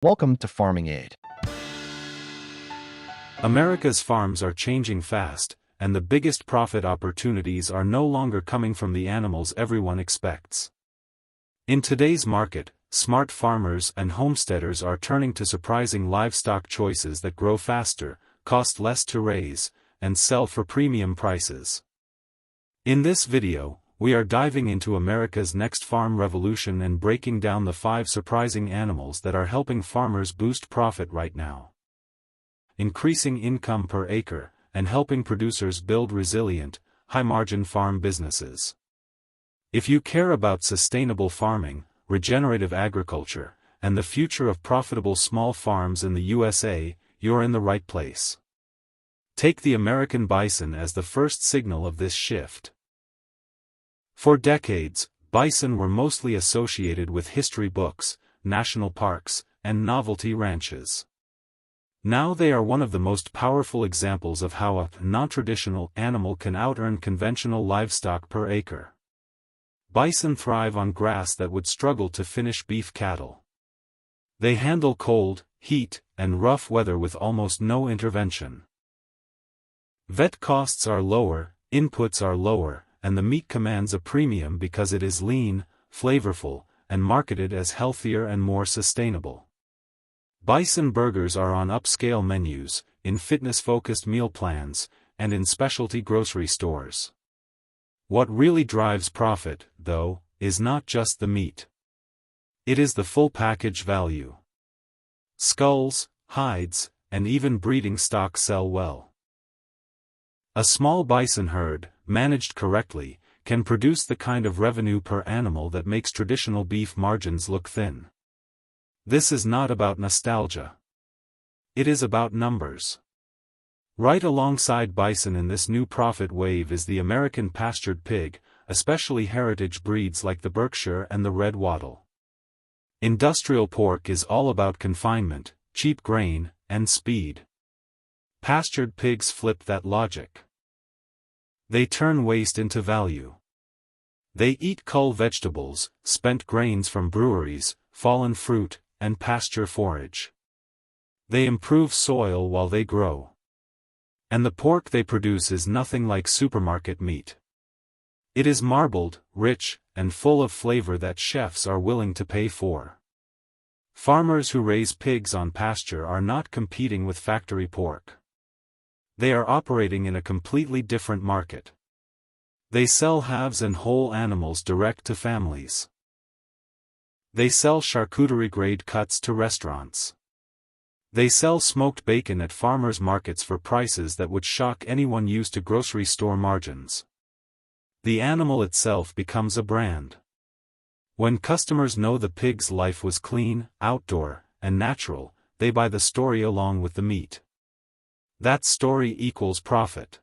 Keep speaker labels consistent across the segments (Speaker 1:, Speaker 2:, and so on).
Speaker 1: Welcome to Farming Aid.
Speaker 2: America's farms are changing fast, and the biggest profit opportunities are no longer coming from the animals everyone expects. In today's market, smart farmers and homesteaders are turning to surprising livestock choices that grow faster, cost less to raise, and sell for premium prices. In this video, we are diving into America's next farm revolution and breaking down the 5 surprising animals that are helping farmers boost profit right now, increasing income per acre, and helping producers build resilient, high-margin farm businesses. If you care about sustainable farming, regenerative agriculture, and the future of profitable small farms in the USA, you're in the right place. Take the American bison as the first signal of this shift. For decades, bison were mostly associated with history books, national parks, and novelty ranches. Now they are one of the most powerful examples of how a non-traditional animal can out-earn conventional livestock per acre. Bison thrive on grass that would struggle to finish beef cattle. They handle cold, heat, and rough weather with almost no intervention. Vet costs are lower, inputs are lower, and the meat commands a premium because it is lean, flavorful, and marketed as healthier and more sustainable. Bison burgers are on upscale menus, in fitness-focused meal plans, and in specialty grocery stores. What really drives profit, though, is not just the meat. It is the full package value. Skulls, hides, and even breeding stock sell well. A small bison herd, managed correctly, can produce the kind of revenue per animal that makes traditional beef margins look thin. This is not about nostalgia. It is about numbers. Right alongside bison in this new profit wave is the American pastured pig, especially heritage breeds like the Berkshire and the Red Wattle. Industrial pork is all about confinement, cheap grain, and speed. Pastured pigs flip that logic. They turn waste into value. They eat cull vegetables, spent grains from breweries, fallen fruit, and pasture forage. They improve soil while they grow. And the pork they produce is nothing like supermarket meat. It is marbled, rich, and full of flavor that chefs are willing to pay for. Farmers who raise pigs on pasture are not competing with factory pork. They are operating in a completely different market. They sell halves and whole animals direct to families. They sell charcuterie-grade cuts to restaurants. They sell smoked bacon at farmers' markets for prices that would shock anyone used to grocery store margins. The animal itself becomes a brand. When customers know the pig's life was clean, outdoor, and natural, they buy the story along with the meat. That story equals profit.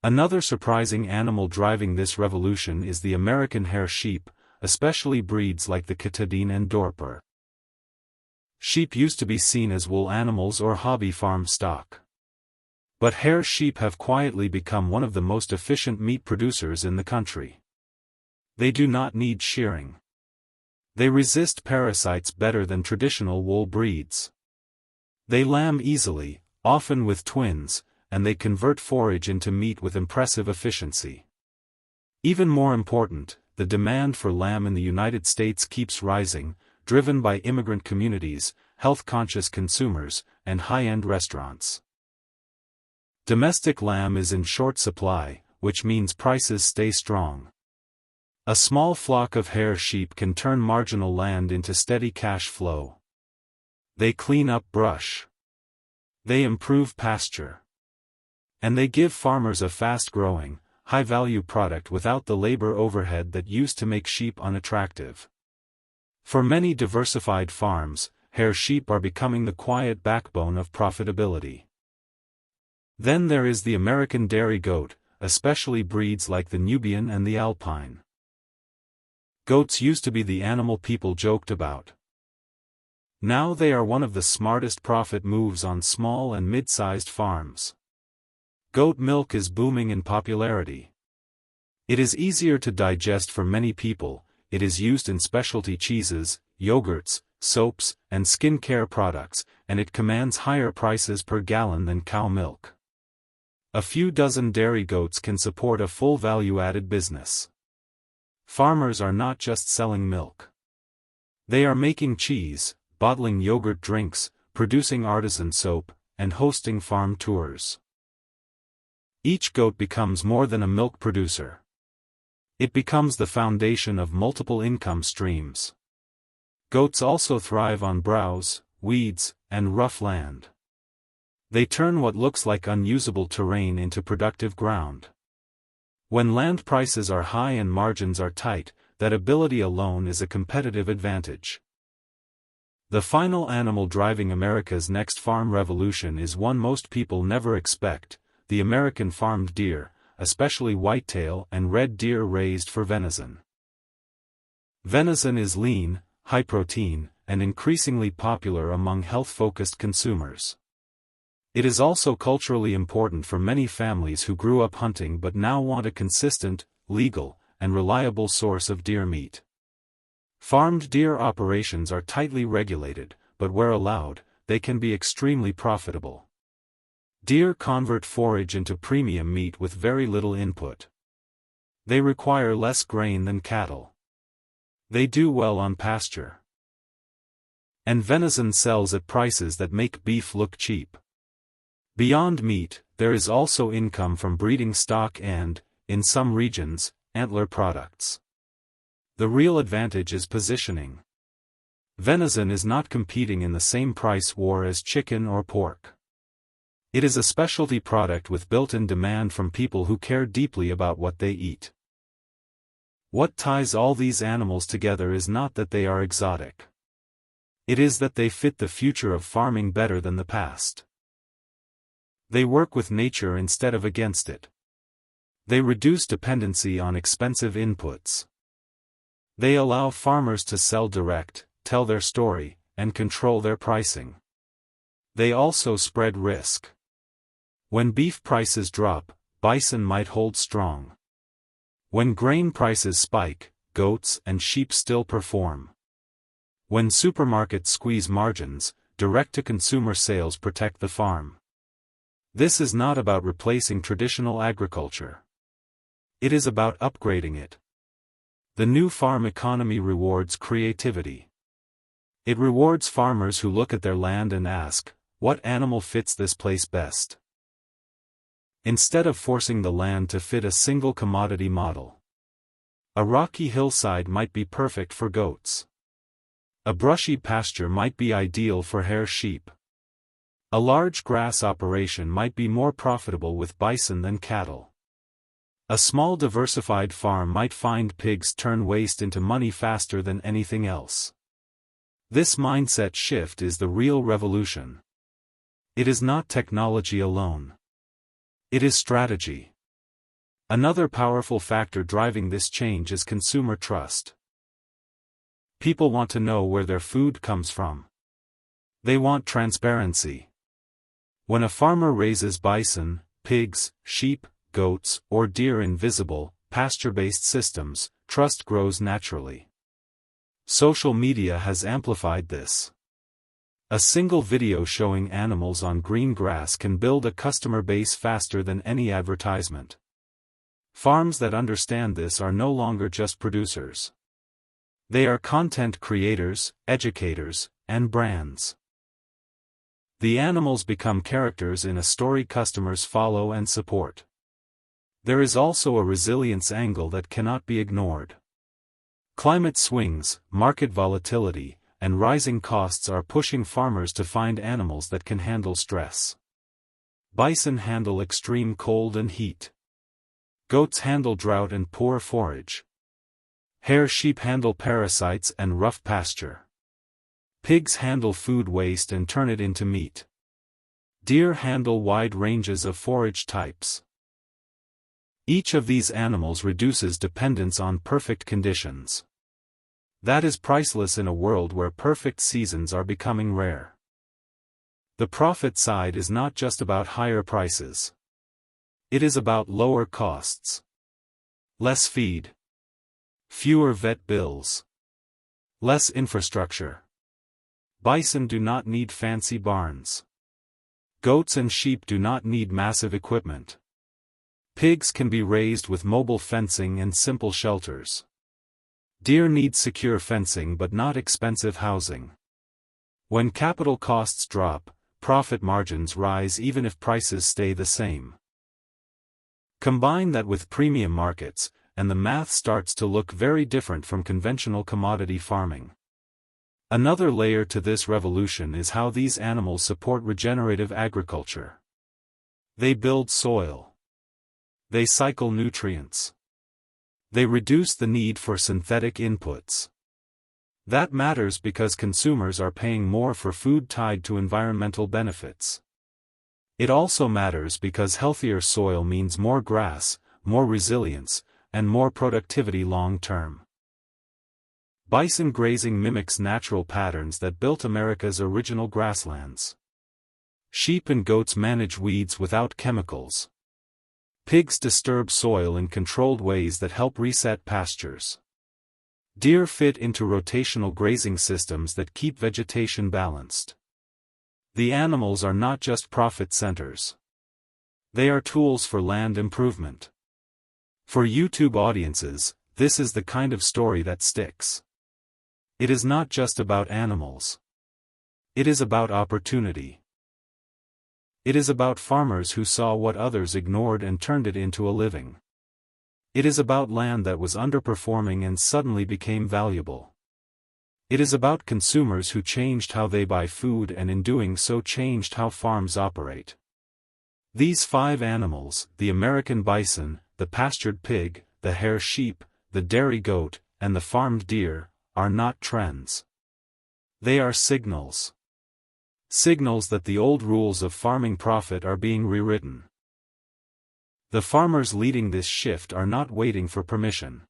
Speaker 2: Another surprising animal driving this revolution is the American hair sheep, especially breeds like the Katahdin and Dorper. Sheep used to be seen as wool animals or hobby farm stock. But hair sheep have quietly become one of the most efficient meat producers in the country. They do not need shearing. They resist parasites better than traditional wool breeds. They lamb easily, often with twins, and they convert forage into meat with impressive efficiency. Even more important, the demand for lamb in the United States keeps rising, driven by immigrant communities, health-conscious consumers, and high-end restaurants. Domestic lamb is in short supply, which means prices stay strong. A small flock of hair sheep can turn marginal land into steady cash flow. They clean up brush. They improve pasture. And they give farmers a fast-growing, high-value product without the labor overhead that used to make sheep unattractive. For many diversified farms, hair sheep are becoming the quiet backbone of profitability. Then there is the American dairy goat, especially breeds like the Nubian and the Alpine. Goats used to be the animal people joked about. Now they are one of the smartest profit moves on small and mid-sized farms. Goat milk is booming in popularity. It is easier to digest for many people, it is used in specialty cheeses, yogurts, soaps, and skin care products, and it commands higher prices per gallon than cow milk. A few dozen dairy goats can support a full value-added business. Farmers are not just selling milk. They are making cheese, bottling yogurt drinks, producing artisan soap, and hosting farm tours. Each goat becomes more than a milk producer. It becomes the foundation of multiple income streams. Goats also thrive on browse, weeds, and rough land. They turn what looks like unusable terrain into productive ground. When land prices are high and margins are tight, that ability alone is a competitive advantage. The final animal driving America's next farm revolution is one most people never expect: the American farmed deer, especially whitetail and red deer raised for venison. Venison is lean, high protein, and increasingly popular among health-focused consumers. It is also culturally important for many families who grew up hunting but now want a consistent, legal, and reliable source of deer meat. Farmed deer operations are tightly regulated, but where allowed, they can be extremely profitable. Deer convert forage into premium meat with very little input. They require less grain than cattle. They do well on pasture. And venison sells at prices that make beef look cheap. Beyond meat, there is also income from breeding stock and, in some regions, antler products. The real advantage is positioning. Venison is not competing in the same price war as chicken or pork. It is a specialty product with built-in demand from people who care deeply about what they eat. What ties all these animals together is not that they are exotic. It is that they fit the future of farming better than the past. They work with nature instead of against it. They reduce dependency on expensive inputs. They allow farmers to sell direct, tell their story, and control their pricing. They also spread risk. When beef prices drop, bison might hold strong. When grain prices spike, goats and sheep still perform. When supermarkets squeeze margins, direct-to-consumer sales protect the farm. This is not about replacing traditional agriculture. It is about upgrading it. The new farm economy rewards creativity. It rewards farmers who look at their land and ask, what animal fits this place best? Instead of forcing the land to fit a single commodity model. A rocky hillside might be perfect for goats. A brushy pasture might be ideal for hair sheep. A large grass operation might be more profitable with bison than cattle. A small diversified farm might find pigs turn waste into money faster than anything else. This mindset shift is the real revolution. It is not technology alone. It is strategy. Another powerful factor driving this change is consumer trust. People want to know where their food comes from. They want transparency. When a farmer raises bison, pigs, sheep, goats, or deer in visible, pasture-based systems, trust grows naturally. Social media has amplified this. A single video showing animals on green grass can build a customer base faster than any advertisement. Farms that understand this are no longer just producers. They are content creators, educators, and brands. The animals become characters in a story customers follow and support. There is also a resilience angle that cannot be ignored. Climate swings, market volatility, and rising costs are pushing farmers to find animals that can handle stress. Bison handle extreme cold and heat. Goats handle drought and poor forage. Hair sheep handle parasites and rough pasture. Pigs handle food waste and turn it into meat. Deer handle wide ranges of forage types. Each of these animals reduces dependence on perfect conditions. That is priceless in a world where perfect seasons are becoming rare. The profit side is not just about higher prices. It is about lower costs. Less feed. Fewer vet bills. Less infrastructure. Bison do not need fancy barns. Goats and sheep do not need massive equipment. Pigs can be raised with mobile fencing and simple shelters. Deer need secure fencing but not expensive housing. When capital costs drop, profit margins rise even if prices stay the same. Combine that with premium markets, and the math starts to look very different from conventional commodity farming. Another layer to this revolution is how these animals support regenerative agriculture. They build soil. They cycle nutrients. They reduce the need for synthetic inputs. That matters because consumers are paying more for food tied to environmental benefits. It also matters because healthier soil means more grass, more resilience, and more productivity long term. Bison grazing mimics natural patterns that built America's original grasslands. Sheep and goats manage weeds without chemicals. Pigs disturb soil in controlled ways that help reset pastures. Deer fit into rotational grazing systems that keep vegetation balanced. The animals are not just profit centers. They are tools for land improvement. For YouTube audiences, this is the kind of story that sticks. It is not just about animals. It is about opportunity. It is about farmers who saw what others ignored and turned it into a living. It is about land that was underperforming and suddenly became valuable. It is about consumers who changed how they buy food and in doing so changed how farms operate. These 5 animals, the American bison, the pastured pig, the hair sheep, the dairy goat, and the farmed deer, are not trends. They are signals. Signals that the old rules of farming profit are being rewritten. The farmers leading this shift are not waiting for permission.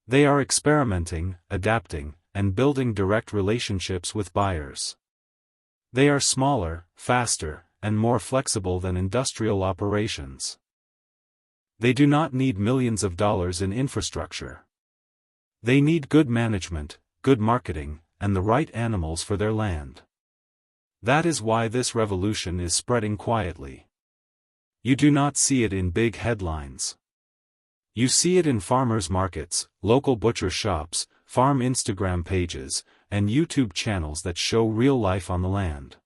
Speaker 2: They are experimenting, adapting, and building direct relationships with buyers. They are smaller, faster, and more flexible than industrial operations. They do not need millions of dollars in infrastructure. They need good management, good marketing, and the right animals for their land. That is why this revolution is spreading quietly. You do not see it in big headlines. You see it in farmers' markets, local butcher shops, farm Instagram pages, and YouTube channels that show real life on the land.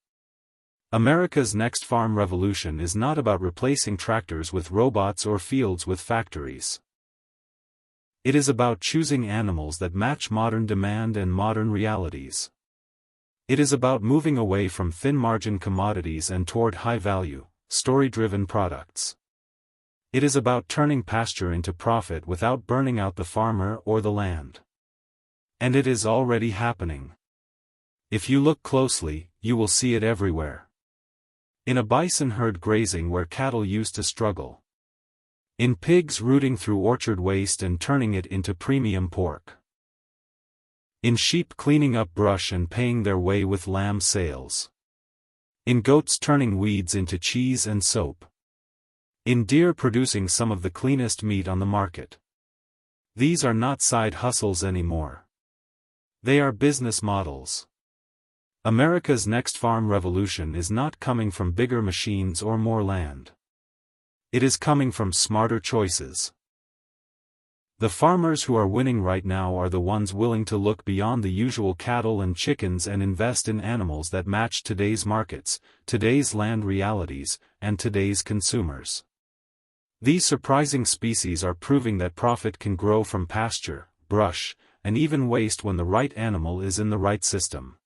Speaker 2: America's next farm revolution is not about replacing tractors with robots or fields with factories. It is about choosing animals that match modern demand and modern realities. It is about moving away from thin-margin commodities and toward high-value, story-driven products. It is about turning pasture into profit without burning out the farmer or the land. And it is already happening. If you look closely, you will see it everywhere. In a bison herd grazing where cattle used to struggle. In pigs rooting through orchard waste and turning it into premium pork. In sheep cleaning up brush and paying their way with lamb sales. In goats turning weeds into cheese and soap. In deer producing some of the cleanest meat on the market. These are not side hustles anymore. They are business models. America's next farm revolution is not coming from bigger machines or more land. It is coming from smarter choices. The farmers who are winning right now are the ones willing to look beyond the usual cattle and chickens and invest in animals that match today's markets, today's land realities, and today's consumers. These surprising species are proving that profit can grow from pasture, brush, and even waste when the right animal is in the right system.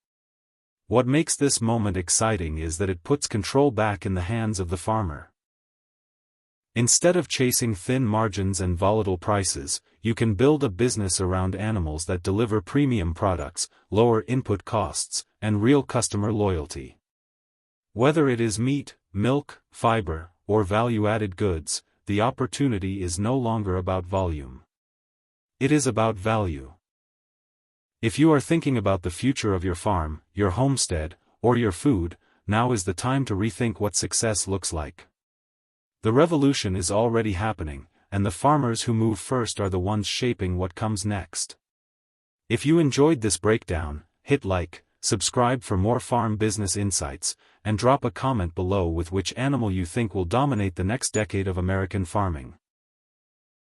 Speaker 2: What makes this moment exciting is that it puts control back in the hands of the farmer. Instead of chasing thin margins and volatile prices, you can build a business around animals that deliver premium products, lower input costs, and real customer loyalty. Whether it is meat, milk, fiber, or value-added goods, the opportunity is no longer about volume. It is about value. If you are thinking about the future of your farm, your homestead, or your food, now is the time to rethink what success looks like. The revolution is already happening, and the farmers who move first are the ones shaping what comes next. If you enjoyed this breakdown, hit like, subscribe for more farm business insights, and drop a comment below with which animal you think will dominate the next decade of American farming.